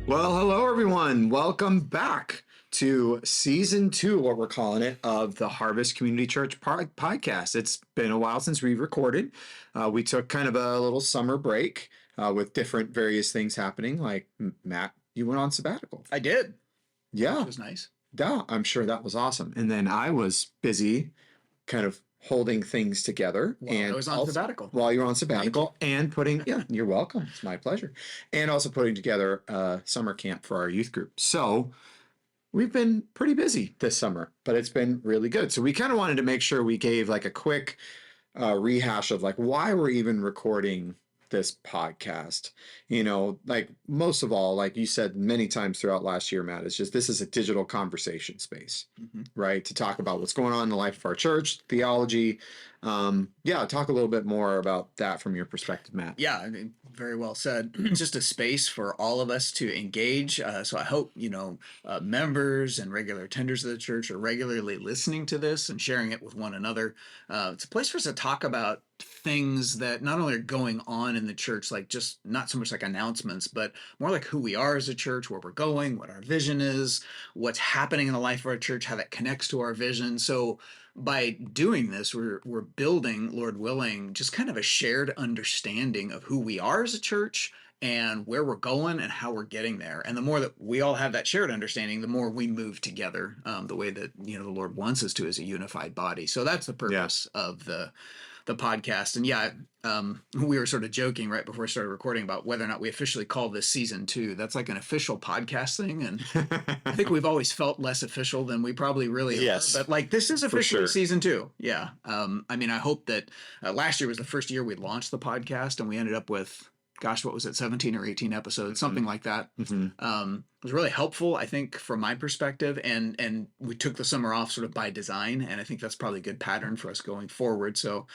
Well, hello everyone. Welcome back to season 2, what we're calling it, of the Harvest Community Church podcast. It's been a while since we recorded. We took kind of a little summer break with different various things happening. Like Matt, you went on sabbatical. I did. Yeah. Which was nice. Yeah, I'm sure that was awesome. And then I was busy kind of holding things together. I was on sabbatical. While you were on sabbatical and putting, you're welcome. It's my pleasure. And also putting together a summer camp for our youth group. So we've been pretty busy this summer, but it's been really good. So we kind of wanted to make sure we gave like a quick rehash of like why we're even recording this podcast. You know, like most of all, like you said many times throughout last year, Matt, it's just this is a digital conversation space, right? To talk about what's going on in the life of our church, theology. Talk a little bit more about that from your perspective, Matt. Yeah, I mean, very well said. Just a space for all of us to engage. So I hope, members and regular attenders of the church are regularly listening to this and sharing it with one another. It's a place for us to talk about things that not only are going on in the church, like just not so much like announcements, but more like who we are as a church, where we're going, what our vision is, what's happening in the life of our church, how that connects to our vision. So by doing this, we're building, Lord willing, just kind of a shared understanding of who we are as a church and where we're going and how we're getting there. And the more that we all have that shared understanding, the more we move together the way that the Lord wants us to as a unified body. So that's the purpose of the podcast. And we were sort of joking right before we started recording about whether or not we officially call this season 2. That's like an official podcast thing. And I think we've always felt less official than we probably really are. But like this is officially season 2. Yeah. I hope that last year was the first year we launched the podcast and we ended up with, gosh, what was it, 17 or 18 episodes, something like that. It was really helpful, I think, from my perspective. And we took the summer off sort of by design. And I think that's probably a good pattern for us going forward. So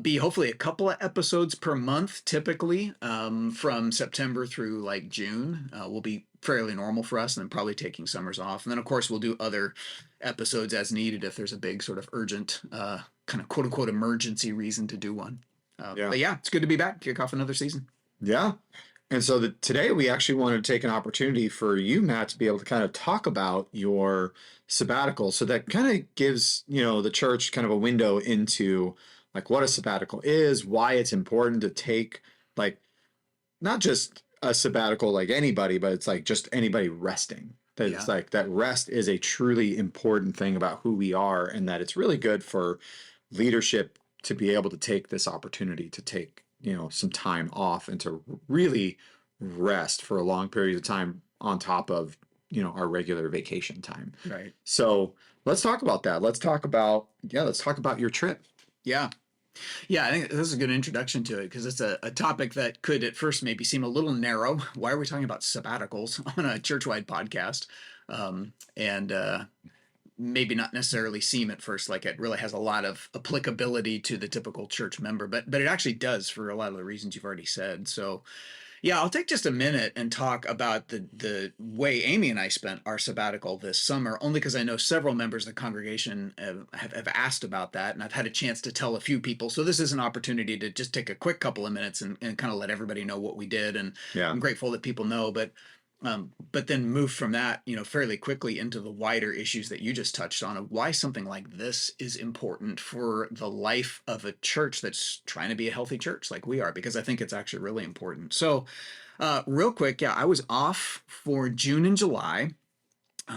be hopefully a couple of episodes per month, typically from September through like June will be fairly normal for us, and then probably taking summers off. And then, of course, we'll do other episodes as needed if there's a big sort of urgent kind of quote unquote emergency reason to do one. But yeah, it's good to be back, kick off another season. Yeah. And so today we actually wanted to take an opportunity for you, Matt, to be able to kind of talk about your sabbatical. So that kind of gives, the church kind of a window into like what a sabbatical is, why it's important to take like not just a sabbatical like anybody, but it's like just anybody resting. That it's like that rest is a truly important thing about who we are, and that it's really good for leadership to be able to take this opportunity to take some time off and to really rest for a long period of time on top of, our regular vacation time. Right. So let's talk about that. Let's talk about your trip. Yeah. Yeah, I think this is a good introduction to it because it's a topic that could at first maybe seem a little narrow. Why are we talking about sabbaticals on a church-wide podcast? Maybe not necessarily seem at first like it really has a lot of applicability to the typical church member, but it actually does for a lot of the reasons you've already said. So yeah, I'll take just a minute and talk about the way Amy and I spent our sabbatical this summer, only because I know several members of the congregation have asked about that, and I've had a chance to tell a few people. So this is an opportunity to just take a quick couple of minutes and kind of let everybody know what we did. And I'm grateful that people know, but then move from that, fairly quickly into the wider issues that you just touched on of why something like this is important for the life of a church that's trying to be a healthy church like we are, because I think it's actually really important. So real quick, I was off for June and July,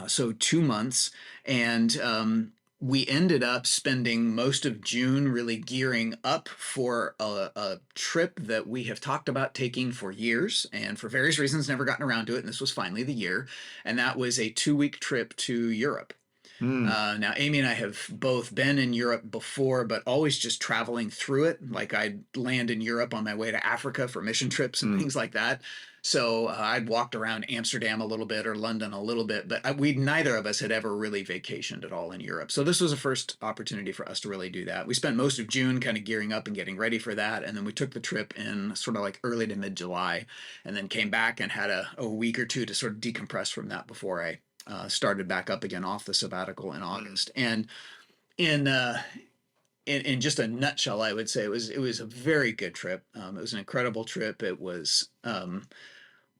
so 2 months, and we ended up spending most of June really gearing up for a trip that we have talked about taking for years and for various reasons never gotten around to it. And this was finally the year. And that was a 2-week trip to Europe. Now, Amy and I have both been in Europe before, but always just traveling through it. Like I'd land in Europe on my way to Africa for mission trips and things like that. So I'd walked around Amsterdam a little bit or London a little bit, but neither of us had ever really vacationed at all in Europe. So this was a first opportunity for us to really do that. We spent most of June kind of gearing up and getting ready for that. And then we took the trip in sort of like early to mid-July and then came back and had a week or two to sort of decompress from that before I started back up again off the sabbatical in August. And in uh, in just a nutshell, I would say it was a very good trip. It was an incredible trip. It was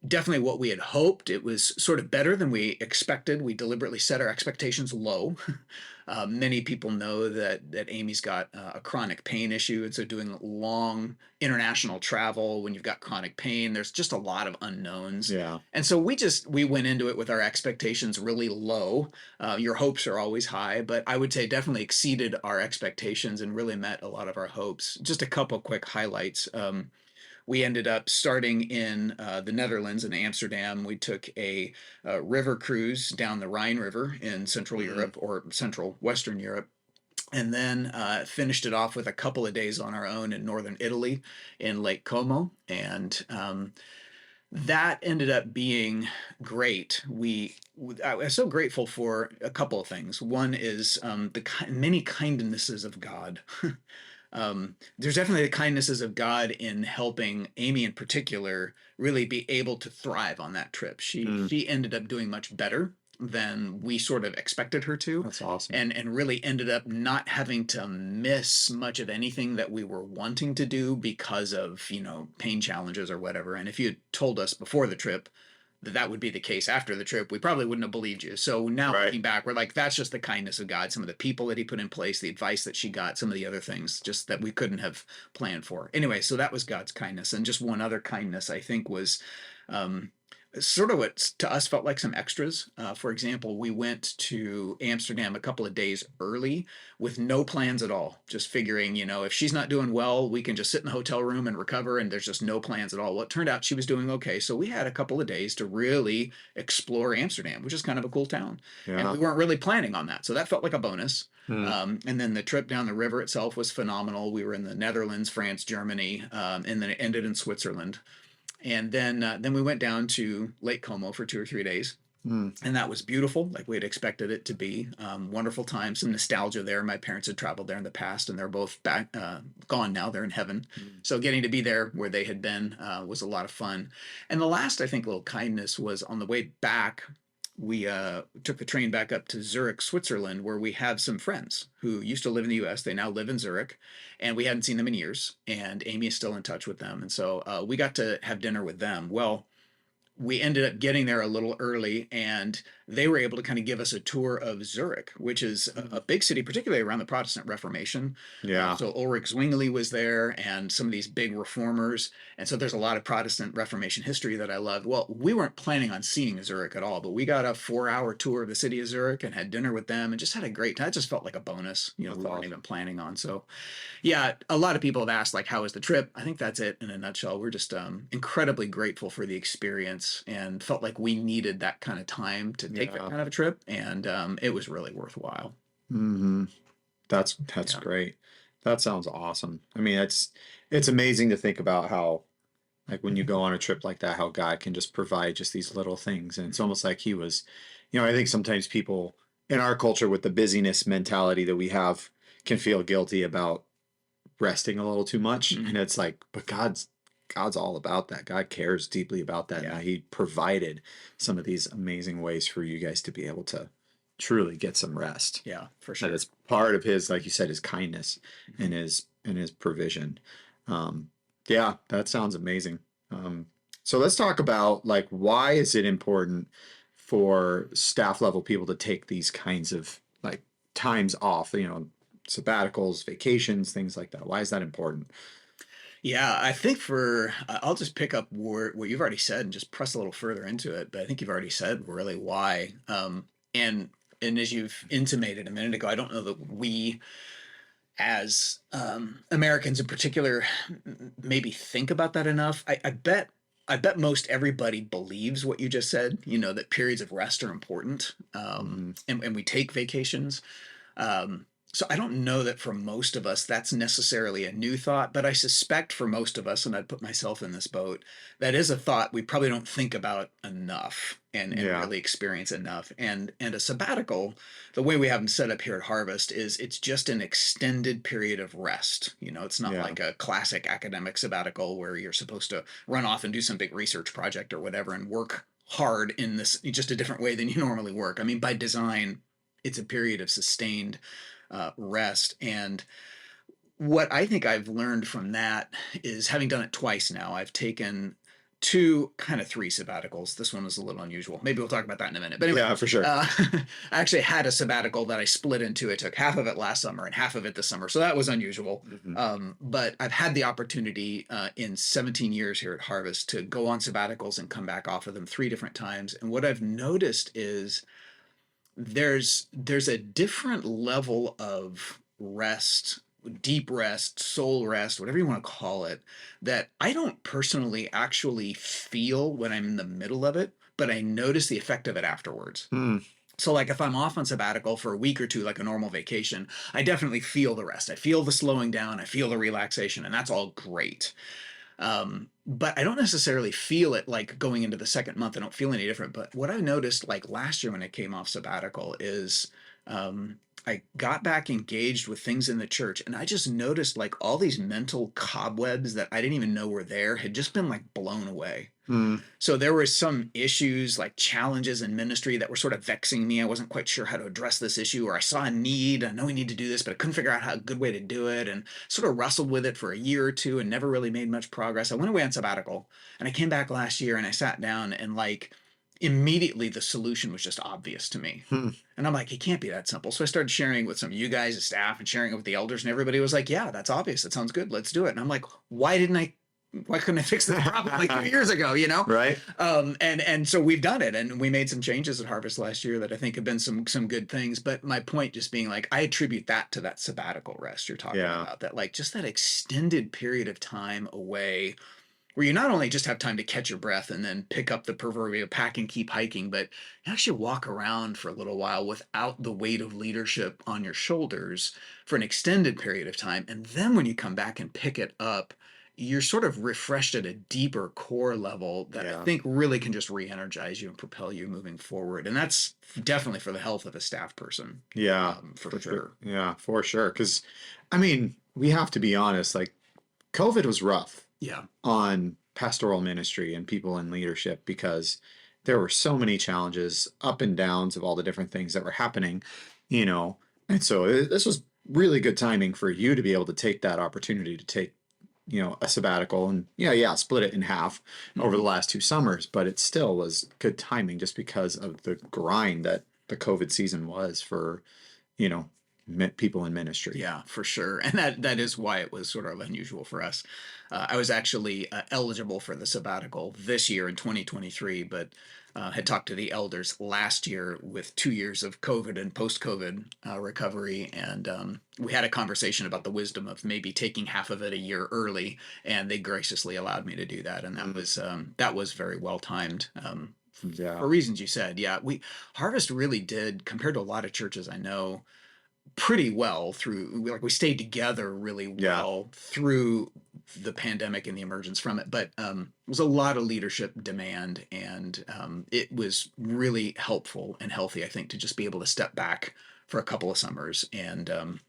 definitely what we had hoped. It was sort of better than we expected. We deliberately set our expectations low. Many people know that Amy's got a chronic pain issue, and so doing long international travel when you've got chronic pain, there's just a lot of unknowns. Yeah. And so we went into it with our expectations really low. Your hopes are always high, but I would say definitely exceeded our expectations and really met a lot of our hopes. Just a couple quick highlights. We ended up starting in the Netherlands in Amsterdam. We took a river cruise down the Rhine River in Central Europe or Central Western Europe. And then finished it off with a couple of days on our own in northern Italy in Lake Como. And that ended up being great. I was so grateful for a couple of things. One is the many kindnesses of God. There's definitely the kindnesses of God in helping Amy in particular really be able to thrive on that trip. Mm, She ended up doing much better than we sort of expected her to, that's awesome. and really ended up not having to miss much of anything that we were wanting to do because of, pain challenges or whatever. And if you had told us before the trip that would be the case after the trip, we probably wouldn't have believed you. So now Right. looking back, we're like, that's just the kindness of God. Some of the people that he put in place, the advice that she got, some of the other things just that we couldn't have planned for. Anyway, so that was God's kindness. And just one other kindness, I think, was um, sort of what to us felt like some extras. For example, we went to Amsterdam a couple of days early with no plans at all, just figuring, if she's not doing well, we can just sit in the hotel room and recover, and there's just no plans at all. Well, it turned out she was doing okay. So we had a couple of days to really explore Amsterdam, which is kind of a cool town. And Yeah. we weren't really planning on that. So that felt like a bonus. Mm, And then the trip down the river itself was phenomenal. We were in the Netherlands, France, Germany, and then it ended in Switzerland. And then we went down to Lake Como for 2 or 3 days, mm, and that was beautiful, like we had expected it to be. Wonderful time, some nostalgia there. My parents had traveled there in the past, and they're both back, gone now. They're in heaven, mm. so getting to be there where they had been was a lot of fun. And the last, I think, little kindness was on the way back. We took the train back up to Zurich, Switzerland, where we have some friends who used to live in the U.S. They now live in Zurich, and we hadn't seen them in years. And Amy is still in touch with them, and so we got to have dinner with them. Well, we ended up getting there a little early, and they were able to kind of give us a tour of Zurich, which is a big city, particularly around the Protestant Reformation. Yeah. So Ulrich Zwingli was there, and some of these big reformers. And so there's a lot of Protestant Reformation history that I loved. Well, we weren't planning on seeing Zurich at all, but we got a 4-hour tour of the city of Zurich and had dinner with them and just had a great time. It just felt like a bonus, That's we weren't awesome. even planning on. So yeah, a lot of people have asked, like, how was the trip? I think that's it in a nutshell. We're just incredibly grateful for the experience and felt like we needed that kind of time to take that Yeah. kind of a trip. And it was really worthwhile. Hmm. That's Yeah. great. That sounds awesome. I mean, it's amazing to think about how, like, when you go on a trip like that, how God can just provide just these little things. And it's almost like he was, I think sometimes people in our culture with the busyness mentality that we have can feel guilty about resting a little too much. Mhm. And it's like, but God's all about that. God cares deeply about that. And Yeah. he provided some of these amazing ways for you guys to be able to truly get some rest. Yeah, for That sure. is part of his, like you said, his kindness Mhm. and his provision. Um, yeah, that sounds amazing. So let's talk about, like, why is it important for staff level people to take these kinds of, like, times off, sabbaticals, vacations, things like that. Why is that important? Yeah, I think I'll just pick up what you've already said and just press a little further into it. But I think you've already said really why. And and as you've intimated a minute ago, I don't know that we as Americans in particular maybe think about that enough. I bet most everybody believes what you just said. That periods of rest are important, Mhm. and we take vacations. Um, so I don't know that for most of us that's necessarily a new thought, but I suspect for most of us, and I'd put myself in this boat, that is a thought we probably don't think about enough and Yeah, really experience enough. And a sabbatical, the way we have them set up here at Harvest is it's just an extended period of rest. It's not yeah, like a classic academic sabbatical where you're supposed to run off and do some big research project or whatever and work hard in this, just a different way than you normally work. I mean, by design, it's a period of sustained rest. And what I think I've learned from that is, having done it twice now, I've taken two, kind of three sabbaticals. This one was a little unusual. Maybe we'll talk about that in a minute. But anyway, Yeah, for sure. I actually had a sabbatical that I split into. I took half of it last summer and half of it this summer. So that was unusual. Hmm. But I've had the opportunity in 17 years here at Harvest to go on sabbaticals and come back off of them three different times. And what I've noticed is there's a different level of rest, deep rest, soul rest, whatever you want to call it, that I don't personally actually feel when I'm in the middle of it, but I notice the effect of it afterwards. Hmm. So, like, if I'm off on sabbatical for a week or two, like a normal vacation, I definitely feel the rest. I feel the slowing down. I feel the relaxation, and that's all great. But I don't necessarily feel it like going into the second month. I don't feel any different. But what I noticed, like last year when I came off sabbatical, is I got back engaged with things in the church, and I just noticed like all these mental cobwebs that I didn't even know were there had just been like blown away. Hmm. So there were some issues, like challenges in ministry, that were sort of vexing me. I wasn't quite sure how to address this issue, or I saw a need. I know we need to do this, but I couldn't figure out how a good way to do it, and sort of wrestled with it for a year or two and never really made much progress. I went away on sabbatical, and I came back last year and I sat down, and like immediately the solution was just obvious to me. Hmm. And I'm like, it can't be that simple. So I started sharing with some of you guys, the staff, and sharing it with the elders, and everybody was like, yeah, that's obvious. That sounds good. Let's do it. And I'm like, why couldn't I fix this problem like 2 years ago, you know? Right. And so we've done it, and we made some changes at Harvest last year that I think have been some good things. But my point just being, like, I attribute that to that sabbatical rest you're talking Yeah. about, that like just that extended period of time away, where you not only just have time to catch your breath and then pick up the proverbial pack and keep hiking, but you actually walk around for a little while without the weight of leadership on your shoulders for an extended period of time. And then when you come back and pick it up, you're sort of refreshed at a deeper core level that I Yeah. think really can just re-energize you and propel you moving forward. And that's definitely for the health of a staff person, Yeah. for sure. Yeah, for sure. Because, I mean, we have to be honest. Like, COVID was rough Yeah. on pastoral ministry and people in leadership because there were so many challenges, up and downs of all the different things that were happening, you know. And so this was really good timing for you to be able to take that opportunity to take, a sabbatical and split it in half over the Mhm. last 2 summers, but it still was good timing just because of the grind that the COVID season was for, you know, people in ministry. Yeah, for sure. And that is why it was sort of unusual for us. I was actually eligible for the sabbatical this year in 2023, but had talked to the elders last year with 2 years of COVID and post-COVID recovery, and we had a conversation about the wisdom of maybe taking half of it a year early, and they graciously allowed me to do that, and that was very well timed. Yeah. For reasons you said, yeah, we Harvest really did, compared to a lot of churches I know, pretty well through, like, we stayed together really Yeah. well through the pandemic and the emergence from it. But it was a lot of leadership demand, and it was really helpful and healthy, I think, to just be able to step back for a couple of summers and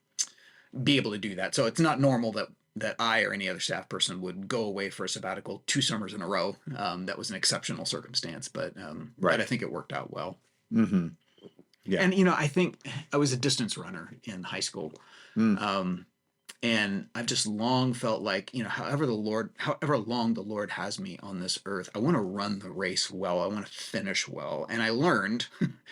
be able to do that. So it's not normal that I or any other staff person would go away for a sabbatical 2 summers in a row. That was an exceptional circumstance, but I Right. think it worked out well. Mm-hmm. Yeah. And I think I was a distance runner in high school. Mm. Um, and I've just long felt like, however long the Lord has me on this earth, I want to run the race well. I want to finish well. And I learned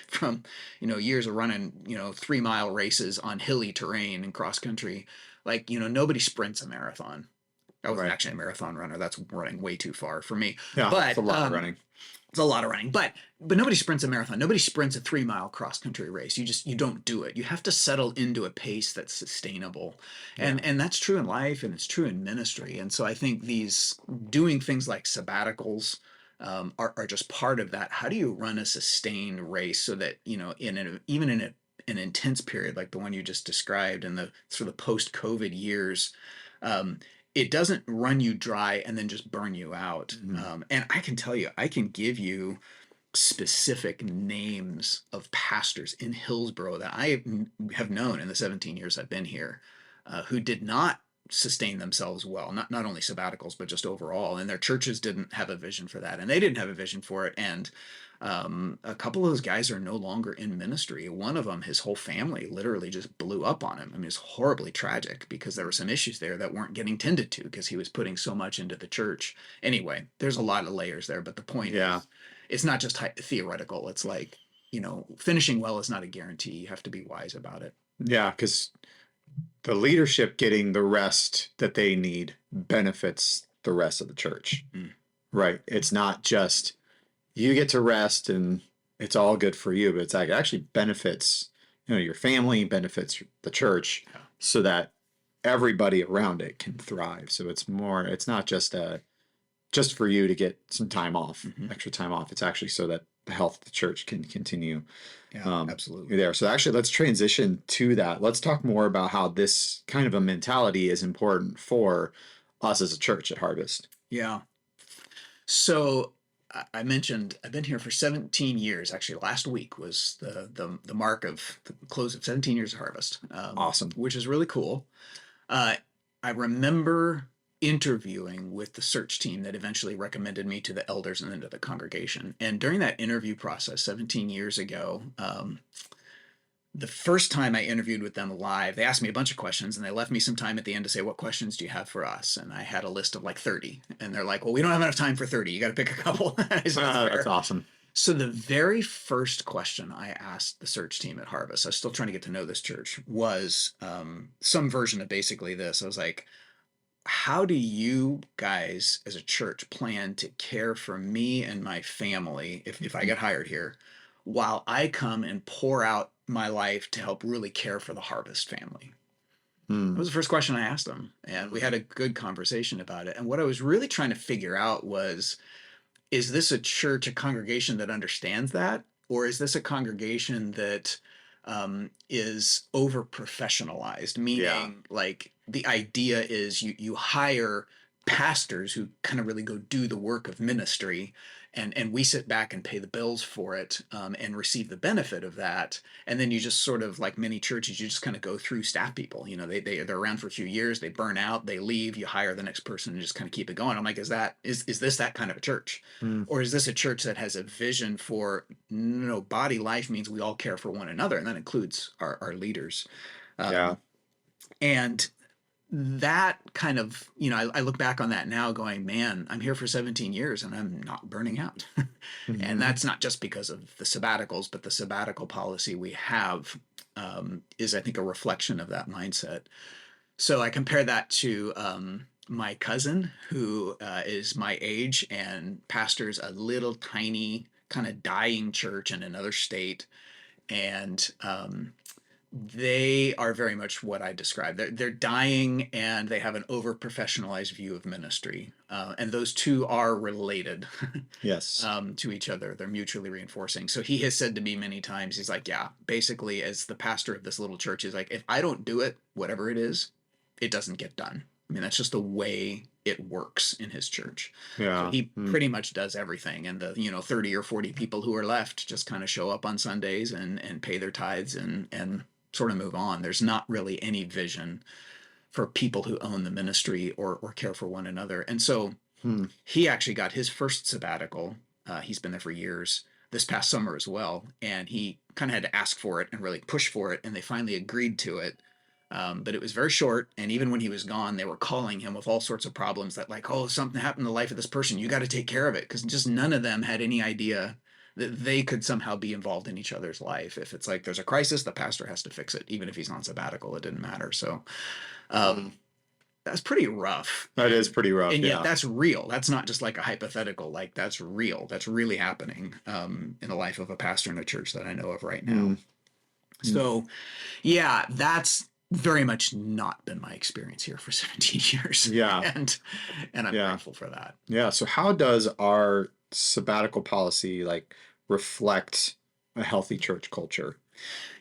from, years of running, 3-mile races on hilly terrain and cross country, like, nobody sprints a marathon. I wasn't Right. actually a marathon runner. That's running way too far for me. Yeah. It's a But lot of running. it's a lot of running, but nobody sprints a marathon. Nobody sprints a 3-mile cross country race. You don't do it. You have to settle into a pace that's sustainable, and Yeah. and that's true in life, and it's true in ministry. And so I think these doing things like sabbaticals are just part of that. How do you run a sustained race so that even in an intense period like the one you just described in the sort of post-COVID years, um, it doesn't run you dry and then just burn you out. Mhm. And I can tell you, I can give you specific names of pastors in Hillsboro that I have known in the 17 years I've been here, who did not sustain themselves well. Not only sabbaticals, but just overall. And their churches didn't have a vision for that, and they didn't have a vision for it. And a couple of those guys are no longer in ministry. One of them, his whole family literally just blew up on him. I mean, it's horribly tragic because there were some issues there that weren't getting tended to because he was putting so much into the church. Anyway, there's a lot of layers there, but the point Yeah. is, it's not just theoretical. It's like, finishing well is not a guarantee. You have to be wise about it. Yeah, because the leadership getting the rest that they need benefits the rest of the church. Mm. Right. It's not just you get to rest and it's all good for you, but it's like it actually benefits, your family, benefits the church Yeah. so that everybody around it can thrive. So it's not just for you to get some time off, extra time off. It's actually so that the health of the church can continue. Yeah, absolutely. There. So actually, let's transition to that. Let's talk more about how this kind of a mentality is important for us as a church at Harvest. Yeah. So I mentioned I've been here for 17 years. Actually, last week was the mark of the close of 17 years of Harvest. Awesome. Which is really cool. I remember interviewing with the search team that eventually recommended me to the elders and then to the congregation. And during that interview process 17 years ago, the first time I interviewed with them live, they asked me a bunch of questions and they left me some time at the end to say, what questions do you have for us? And I had a list of like 30. And they're like, well, we don't have enough time for 30. You got to pick a couple. That's awesome. So the very first question I asked the search team at Harvest, I was still trying to get to know this church, was some version of basically this. I was like, how do you guys as a church plan to care for me and my family if I get hired here while I come and pour out my life to help really care for the Harvest family? That was the first question I asked them. And we had a good conversation about it. And what I was really trying to figure out was, is this a church, a congregation that understands that? Or is this a congregation that is over professionalized? Meaning, like, the idea is you hire pastors who kind of really go do the work of ministry, and we sit back and pay the bills for it, and receive the benefit of that. And then you just sort of, like many churches, you just kind of go through staff people. They're around for a few years, they burn out, they leave, you hire the next person and just kind of keep it going. I'm like, is this that kind of a church? Or is this a church that has a vision for, body life means we all care for one another, and that includes our leaders. Yeah. And that kind of, I look back on that now going, man, I'm here for 17 years and I'm not burning out. And that's not just because of the sabbaticals, but the sabbatical policy we have is, I think, a reflection of that mindset. So I compare that to my cousin, who is my age and pastors a little tiny kind of dying church in another state. And they are very much what I described. They're dying and they have an over professionalized view of ministry. And those two are related Yes. to each other. They're mutually reinforcing. So he has said to me many times, he's like, yeah, basically, as the pastor of this little church, he's like, if I don't do it, whatever it is, it doesn't get done. I mean, that's just the way it works in his church. Yeah. So he pretty much does everything. And the 30 or 40 people who are left just kind of show up on Sundays and pay their tithes and sort of move on. There's not really any vision for people who own the ministry or care for one another. And so he actually got his first sabbatical. He's been there for years, this past summer as well. And he kind of had to ask for it and really push for it. And they finally agreed to it. But it was very short. And even when he was gone, they were calling him with all sorts of problems that, like, oh, something happened in the life of this person. You got to take care of it. Because just none of them had any idea that they could somehow be involved in each other's life. If it's like there's a crisis, the pastor has to fix it. Even if he's on sabbatical, it didn't matter. So that's pretty rough. That is pretty rough. And yet that's real. That's not just like a hypothetical. Like, that's real. That's really happening in the life of a pastor in a church that I know of right now. So, yeah, that's very much not been my experience here for 17 years. Yeah. And I'm grateful for that. Yeah. So how does our sabbatical policy reflect a healthy church culture?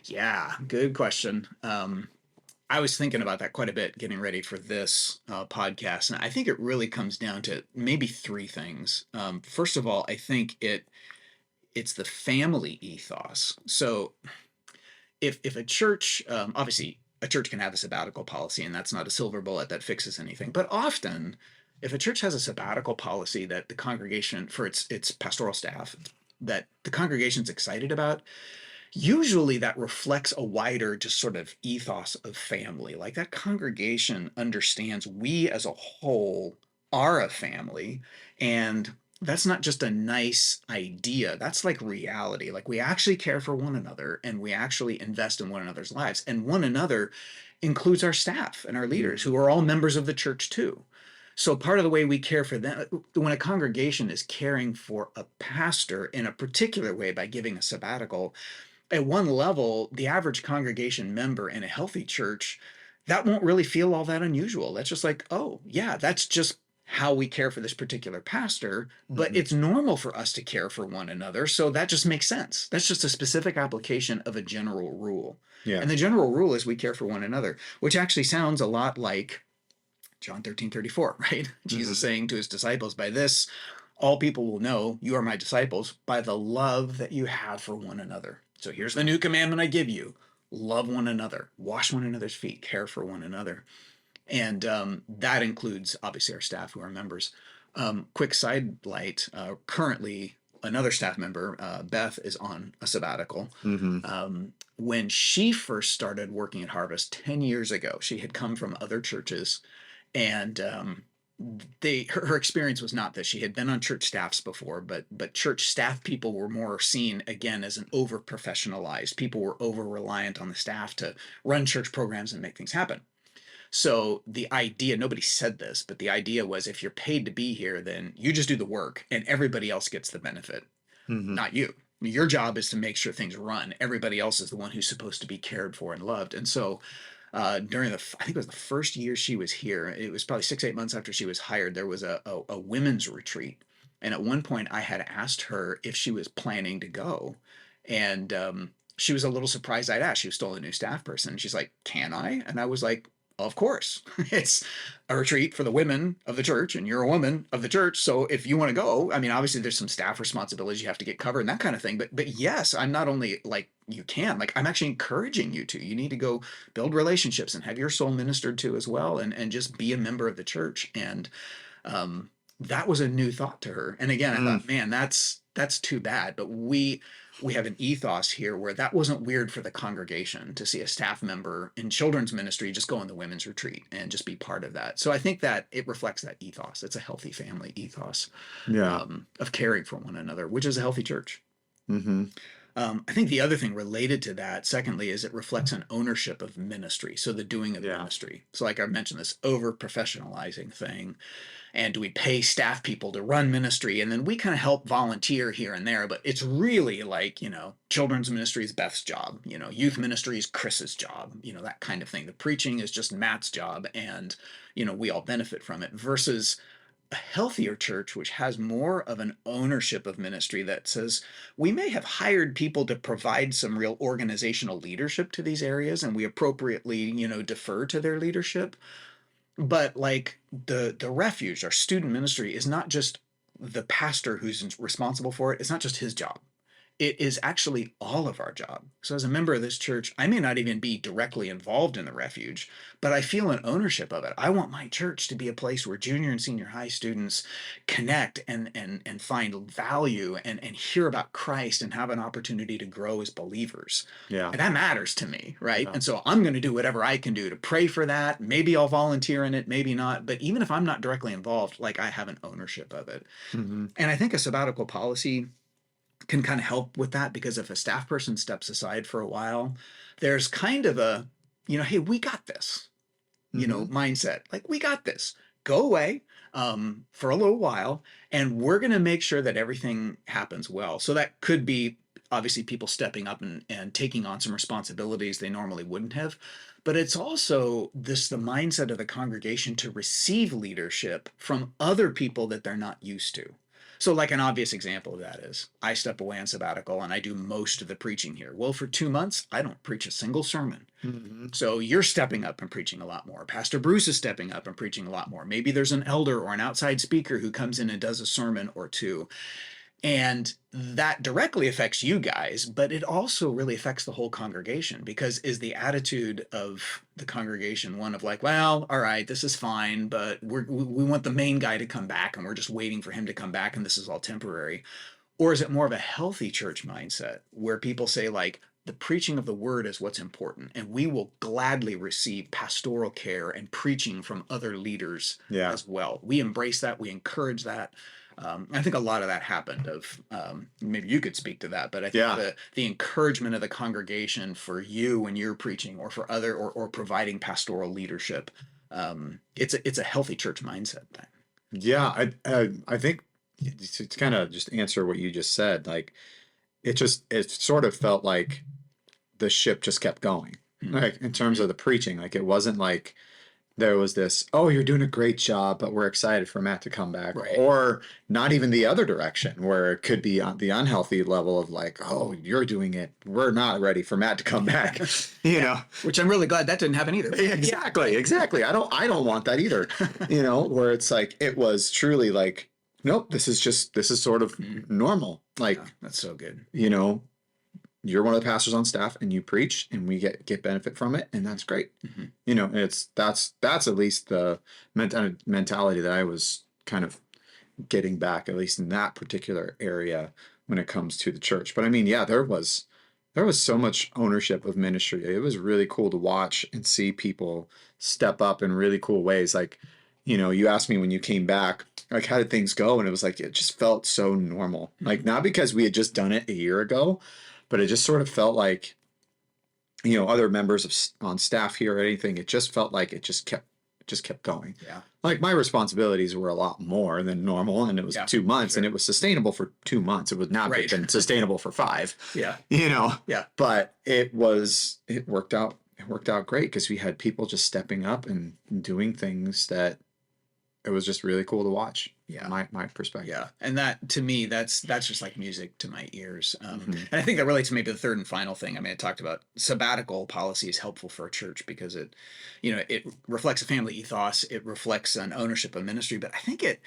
Yeah, good question. I was thinking about that quite a bit getting ready for this podcast. And I think it really comes down to maybe three things. First of all, I think it's the family ethos. So if a church, obviously a church can have a sabbatical policy, and that's not a silver bullet that fixes anything. But often, if a church has a sabbatical policy that the congregation, for its pastoral staff, that the congregation's excited about, usually that reflects a wider just sort of ethos of family. Like that congregation understands we as a whole are a family, and that's not just a nice idea, that's like reality. Like we actually care for one another, and we actually invest in one another's lives, and one another includes our staff and our leaders Mhm. who are all members of the church too. So part of the way we care for them, when a congregation is caring for a pastor in a particular way by giving a sabbatical, at one level, the average congregation member in a healthy church, that won't really feel all that unusual. That's just like, oh, yeah, that's just how we care for this particular pastor, but Mhm. it's normal for us to care for one another. So that just makes sense. That's just a specific application of a general rule. Yeah. And the general rule is we care for one another, which actually sounds a lot like John 13:34, right? Jesus Mhm. saying to his disciples, by this, all people will know you are my disciples by the love that you have for one another. So here's the new commandment I give you: love one another, wash one another's feet, care for one another. And that includes obviously our staff who are members. Quick side light, currently another staff member, Beth, is on a sabbatical. Mhm. When she first started working at Harvest 10 years ago, she had come from other churches, and her experience was not this. She had been on church staffs before, but church staff people were more seen again as an over professionalized. People were over reliant on the staff to run church programs and make things happen. So the idea, nobody said this, but the idea was if you're paid to be here, then you just do the work and everybody else gets the benefit, Mhm. not you. Your job is to make sure things run. Everybody else is the one who's supposed to be cared for and loved. And so during I think it was the first year she was here, it was probably 6, 8 months after she was hired, there was a women's retreat. And at one point I had asked her if she was planning to go. And she was a little surprised I'd asked. She was still a new staff person. She's like, can I? And I was like, of course. It's a retreat for the women of the church, and you're a woman of the church. So if you want to go, I mean, obviously there's some staff responsibilities you have to get covered and that kind of thing. But yes, I'm not only like you can, like I'm actually encouraging you to. You need to go build relationships and have your soul ministered to as well, and just be a member of the church. And that was a new thought to her. And again, I Mm. thought, man, that's too bad. But we have an ethos here where that wasn't weird for the congregation to see a staff member in children's ministry just go on the women's retreat and just be part of that. So I think that it reflects that ethos. It's a healthy family ethos, Yeah. of caring for one another, which is a healthy church. Mhm. I think the other thing related to that, secondly, is it reflects an ownership of ministry. So the doing of Yeah. ministry. So, like I mentioned, this over professionalizing thing. And do we pay staff people to run ministry? And then we kind of help volunteer here and there. But it's really like, children's ministry is Beth's job. Youth ministry is Chris's job, that kind of thing. The preaching is just Matt's job. And, we all benefit from it versus a healthier church, which has more of an ownership of ministry that says we may have hired people to provide some real organizational leadership to these areas, and we appropriately, defer to their leadership. But like the refuge, our student ministry is not just the pastor who's responsible for it. It's not just his job. It is actually all of our job. So, as a member of this church, I may not even be directly involved in the refuge, but I feel an ownership of it. I want my church to be a place where junior and senior high students connect and find value and hear about Christ and have an opportunity to grow as believers. Yeah. And that matters to me, right? Yeah. And so I'm going to do whatever I can do to pray for that. Maybe I'll volunteer in it, maybe not. But even if I'm not directly involved, like I have an ownership of it. Mhm. And I think a sabbatical policy can kind of help with that because if a staff person steps aside for a while, there's kind of a, hey, we got this, Mhm. mindset. Like, we got this. Go away for a little while, and we're going to make sure that everything happens well. So that could be obviously people stepping up and taking on some responsibilities they normally wouldn't have. But it's also the mindset of the congregation to receive leadership from other people that they're not used to. So, like an obvious example of that is I step away on sabbatical and I do most of the preaching here. Well, for 2 months, I don't preach a single sermon. Mhm. So you're stepping up and preaching a lot more. Pastor Bruce is stepping up and preaching a lot more. Maybe there's an elder or an outside speaker who comes in and does a sermon or two. And that directly affects you guys, but it also really affects the whole congregation, because is the attitude of the congregation one of like, well, all right, this is fine, but we want the main guy to come back and we're just waiting for him to come back and this is all temporary? Or is it more of a healthy church mindset where people say, like, the preaching of the word is what's important, and we will gladly receive pastoral care and preaching from other leaders Yeah. as well. We embrace that, we encourage that. I think a lot of that happened. Of maybe you could speak to that, but I think Yeah. the encouragement of the congregation for you when you're preaching, or for other, or providing pastoral leadership, it's a healthy church mindset thing. Yeah. I think to kind of just answer what you just said, like it sort of felt like the ship just kept going. Mm-hmm. Like in terms of the preaching, like it wasn't like there was this, oh, you're doing a great job, but we're excited for Matt to come back. Right. Or not even the other direction where it could be on the unhealthy level of like, oh, you're doing it. We're not ready for Matt to come back. You know? Which I'm really glad that didn't happen either. Exactly, exactly. I don't want that either. You know, where it's like it was truly like, nope, this is sort of normal. Like, Yeah, that's so good. you know, you're one of the pastors on staff and you preach and we get benefit from it, and that's great. Mm-hmm. You know, that's at least the mentality that I was kind of getting back, at least in that particular area when it comes to the church. But I mean, yeah, there was so much ownership of ministry. It was really cool to watch and see people step up in really cool ways. Like, you know, you asked me when you came back, like, how did things go? And it was like, it just felt so normal. Like, not because we had just done it a year ago, but it just sort of felt like, you know, other members on staff here or anything. It just felt like it just kept going. Yeah. Like my responsibilities were a lot more than normal, and it was Yeah, 2 months, sure. and it was sustainable for 2 months. It would not Right. have been sustainable for 5. Yeah. You know. Yeah. But it worked out. It worked out great because we had people just stepping up and doing things that it was just really cool to watch. Yeah. My perspective. Yeah, and that, to me, that's just like music to my ears. Mhm. And I think that relates to maybe the third and final thing. I mean, I talked about sabbatical policy is helpful for a church because it, it reflects a family ethos, it reflects an ownership of ministry, but I think it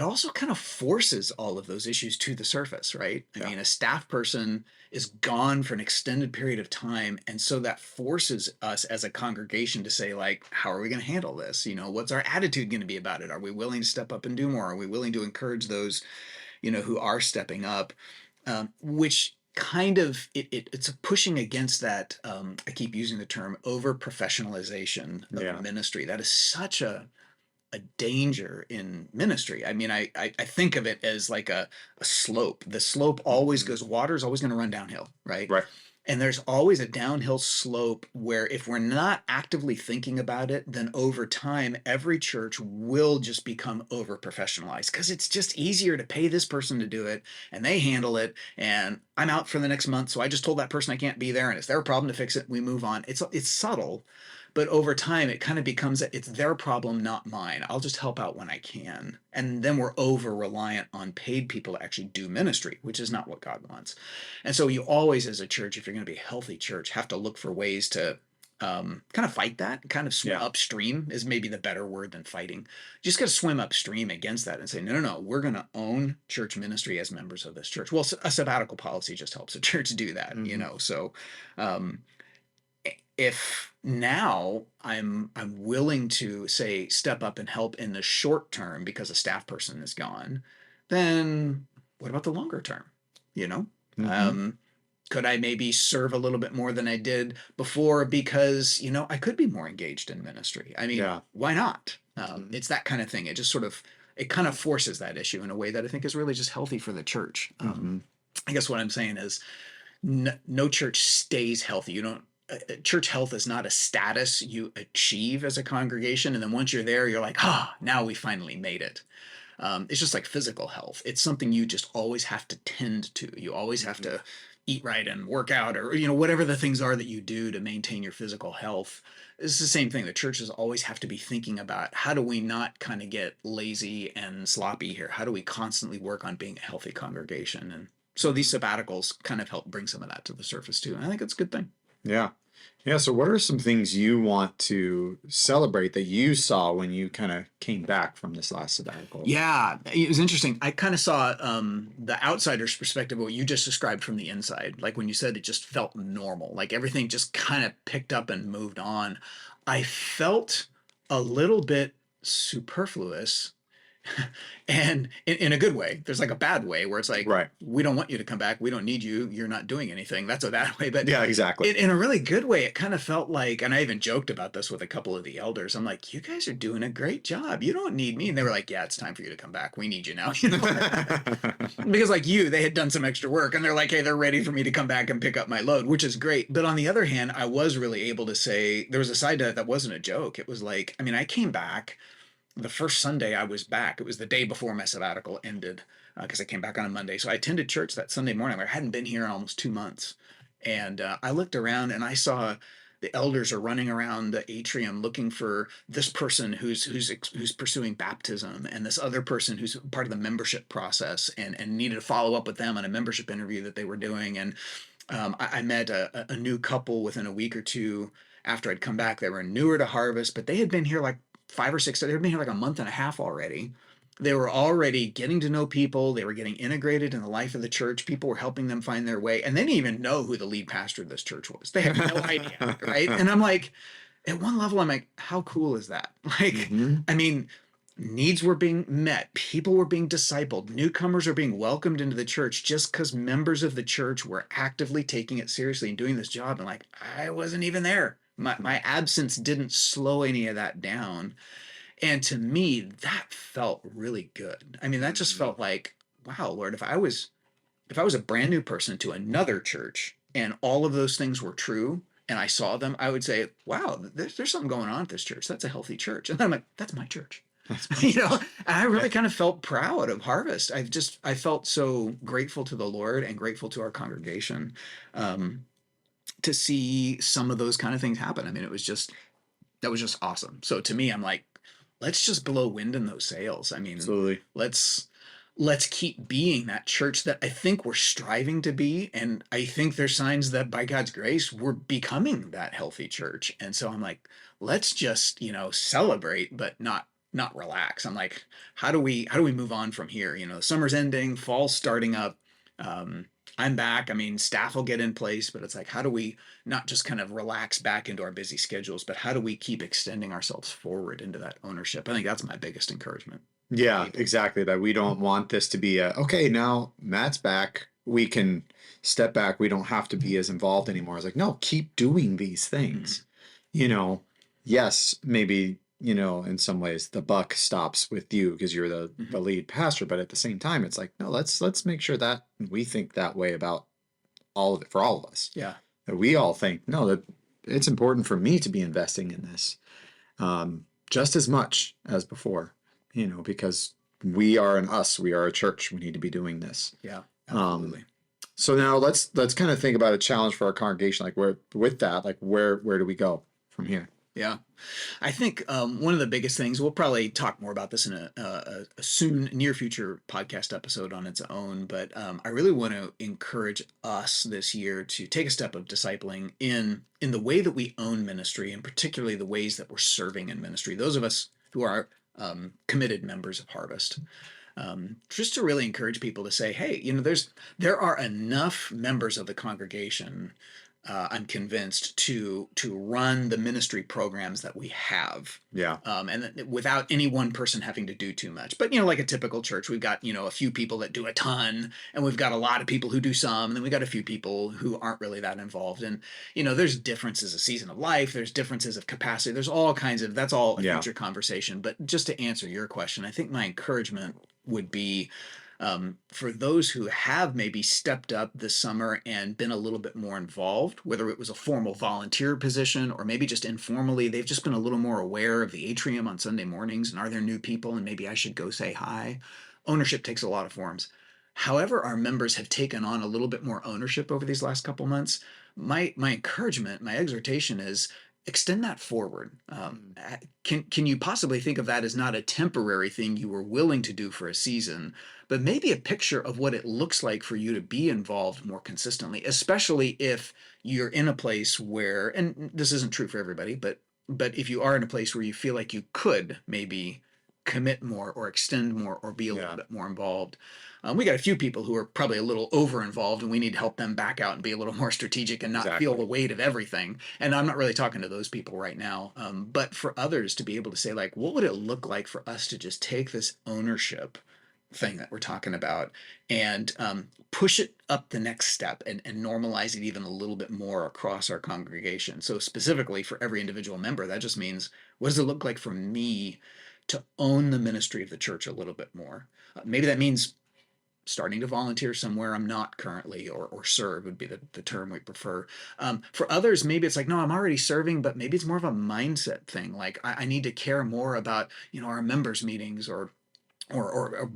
also kind of forces all of those issues to the surface, right? I Yeah. mean, a staff person is gone for an extended period of time. And so that forces us as a congregation to say, like, how are we going to handle this? What's our attitude going to be about it? Are we willing to step up and do more? Are we willing to encourage those, who are stepping up? Which kind of, it's a pushing against that. I keep using the term over professionalization of Yeah. ministry. That is such a danger in ministry. I mean, I think of it as like a slope. The slope always goes, water's always going to run downhill, right? Right. And there's always a downhill slope where if we're not actively thinking about it, then over time, every church will just become over professionalized because it's just easier to pay this person to do it and they handle it. And I'm out for the next month. So I just told that person I can't be there and it's their problem to fix it. We move on. It's subtle. But over time, it kind of becomes it's their problem, not mine. I'll just help out when I can. And then we're over reliant on paid people to actually do ministry, which is not what God wants. And so you always, as a church, if you're going to be a healthy church, have to look for ways to kind of fight that, kind of swim upstream is maybe the better word than fighting. You just got to swim upstream against that and say, no, we're going to own church ministry as members of this church. Well, a sabbatical policy just helps a church do that, So if now I'm willing to say step up and help in the short term because a staff person is gone, then what about the longer term? Could I maybe serve a little bit more than I did before because I could be more engaged in ministry? I mean, why not? It's that kind of thing. It just it kind of forces that issue in a way that I think is really just healthy for the church. I guess what I'm saying is no church stays healthy. You don't. Church health is not a status you achieve as a congregation, and then once you're there, you're like, now we finally made it. It's just like physical health. It's something you just always have to tend to. You always have to eat right and work out, or whatever the things are that you do to maintain your physical health. It's the same thing. The churches always have to be thinking about how do we not kind of get lazy and sloppy here? How do we constantly work on being a healthy congregation? And so these sabbaticals kind of help bring some of that to the surface too. And I think it's a good thing. Yeah. Yeah, so what are some things you want to celebrate that you saw when you kind of came back from this last sabbatical? Yeah, it was interesting. I kind of saw the outsider's perspective of what you just described from the inside. Like when you said it just felt normal, like everything just kind of picked up and moved on. I felt a little bit superfluous and in a good way. There's like a bad way where it's like, Right. we don't want you to come back. We don't need you. You're not doing anything. That's a bad way. But Yeah, exactly. in a really good way, it kind of felt like, and I even joked about this with a couple of the elders. I'm like, you guys are doing a great job. You don't need me. And they were like, yeah, it's time for you to come back. We need you now. Because like you, they had done some extra work and they're like, hey, they're ready for me to come back and pick up my load, which is great. But on the other hand, I was really able to say there was a side to it that wasn't a joke. It was like, I mean, I came back the first Sunday I was back. It was the day before my sabbatical ended because I came back on a Monday. So I attended church that Sunday morning. I hadn't been here in almost 2 months. And I looked around and I saw the elders are running around the atrium looking for this person who's pursuing baptism and this other person who's part of the membership process and needed to follow up with them on a membership interview that they were doing. And I met a new couple within a week or two after I'd come back. They were newer to Harvest, but they had been here like 5 or 6. They had been here like a month and a half already. They were already getting to know people. They were getting integrated in the life of the church. People were helping them find their way. And they didn't even know who the lead pastor of this church was. They had no idea, right? And I'm like, at one level, I'm like, how cool is that? Like, Hmm. I mean, needs were being met. People were being discipled. Newcomers are being welcomed into the church just because members of the church were actively taking it seriously and doing this job. And like, I wasn't even there. My absence didn't slow any of that down. And to me, that felt really good. I mean, that just Hmm. felt like, wow, Lord, if I was a brand new person to another church and all of those things were true and I saw them, I would say, wow, there's something going on at this church. That's a healthy church. And then I'm like, that's my church. That's my You know, church. and I Yeah. really kind of felt proud of Harvest. I felt so grateful to the Lord and grateful to our congregation um, to see some of those kind of things happen. I mean, that was just awesome. So to me, I'm like, let's just blow wind in those sails. I mean, Absolutely. let's let's keep being that church that I think we're striving to be. And I think there's signs that by God's grace, we're becoming that healthy church. And so I'm like, let's just, celebrate, but not relax. I'm like, how do we move on from here? Summer's ending, fall's starting up. Um, I'm back. I mean, staff will get in place, but it's like, how do we not just kind of relax back into our busy schedules, but how do we keep extending ourselves forward into that ownership? I think that's my biggest encouragement to Yeah, people. exactly. That we don't want this to be a, okay, now Matt's back. We can step back. We don't have to be as involved anymore. It's like, no, keep doing these Mhm. things. You know, yes, maybe, in some ways the buck stops with you because you're the Mhm. lead pastor, but at the same time, it's like, no, let's make sure that we think that way about all of it for all of us. Yeah. That we all think, no, that it's important for me to be investing in this just as much as before, because we are an us, we are a church. We need to be doing this. Yeah. Um, Absolutely. so now let's kind of think about a challenge for our congregation. Like where with that, like where do we go from here? Yeah. I think one of the biggest things, we'll probably talk more about this in a soon, near future podcast episode on its own, but I really want to encourage us this year to take a step of discipling in the way that we own ministry, and particularly the ways that we're serving in ministry. Those of us who are committed members of Harvest. Just to really encourage people to say, hey, there are enough members of the congregation, I'm convinced, to run the ministry programs that we have, Yeah. and without any one person having to do too much. But like a typical church, we've got a few people that do a ton, and we've got a lot of people who do some, and then we've got a few people who aren't really that involved. And there's differences of season of life, there's differences of capacity, there's all kinds of that's all a Yeah. future conversation. But just to answer your question, I think my encouragement would be for those who have maybe stepped up this summer and been a little bit more involved, whether it was a formal volunteer position or maybe just informally, they've just been a little more aware of the atrium on Sunday mornings and are there new people and maybe I should go say hi. Ownership takes a lot of forms. However, our members have taken on a little bit more ownership over these last couple months. My encouragement, my exhortation is extend that forward. Mm. Can you possibly think of that as not a temporary thing you were willing to do for a season, but maybe a picture of what it looks like for you to be involved more consistently, especially if you're in a place where, and this isn't true for everybody, but if you are in a place where you feel like you could maybe commit more or extend more or be a little Yeah, bit more involved. We got a few people who are probably a little over involved, and we need to help them back out and be a little more strategic and not feel exactly. the weight of everything. And I'm not really talking to those people right now. But for others to be able to say, like, what would it look like for us to just take this ownership thing that we're talking about and push it up the next step and normalize it even a little bit more across our congregation? So, specifically for every individual member, that just means what does it look like for me to own the ministry of the church a little bit more? Maybe that means starting to volunteer somewhere I'm not currently, or serve would be the term we prefer. For others, maybe it's like, no, I'm already serving, but maybe it's more of a mindset thing. Like I need to care more about, our members meetings, or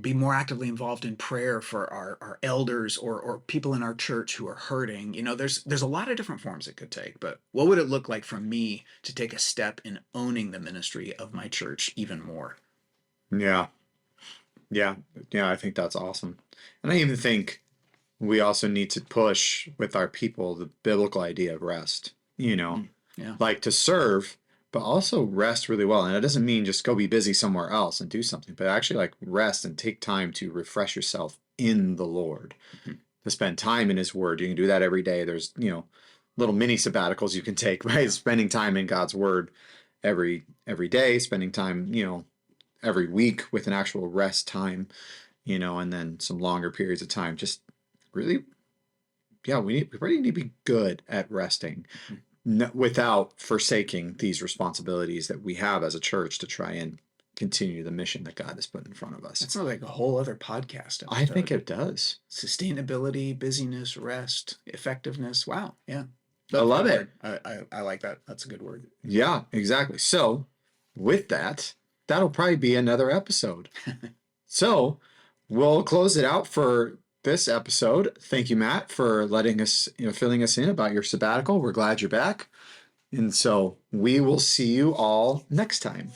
be more actively involved in prayer for our elders, or people in our church who are hurting. There's a lot of different forms it could take, but what would it look like for me to take a step in owning the ministry of my church even more? Yeah, yeah, yeah. I think that's awesome, and I even think we also need to push with our people the biblical idea of rest. Mm, yeah. Like to serve, but also rest really well. And it doesn't mean just go be busy somewhere else and do something, but actually like rest and take time to refresh yourself in the Lord, Mhm. to spend time in His Word. You can do that every day. There's, little mini sabbaticals you can take, right? Yeah. Spending time in God's Word every day, spending time, every week with an actual rest time, and then some longer periods of time. Just really, yeah, we really need to be good at resting Mhm. without forsaking these responsibilities that we have as a church to try and continue the mission that God has put in front of us. That sounds like a whole other podcast I think episode. it does. Sustainability, busyness, rest, effectiveness. Wow. Yeah. I That love it. word. I like that. That's a good word. Yeah, exactly. So, with that, that'll probably be another episode. So, we'll close it out for this episode. Thank you, Matt, for letting us, filling us in about your sabbatical. We're glad you're back. And so, we will see you all next time.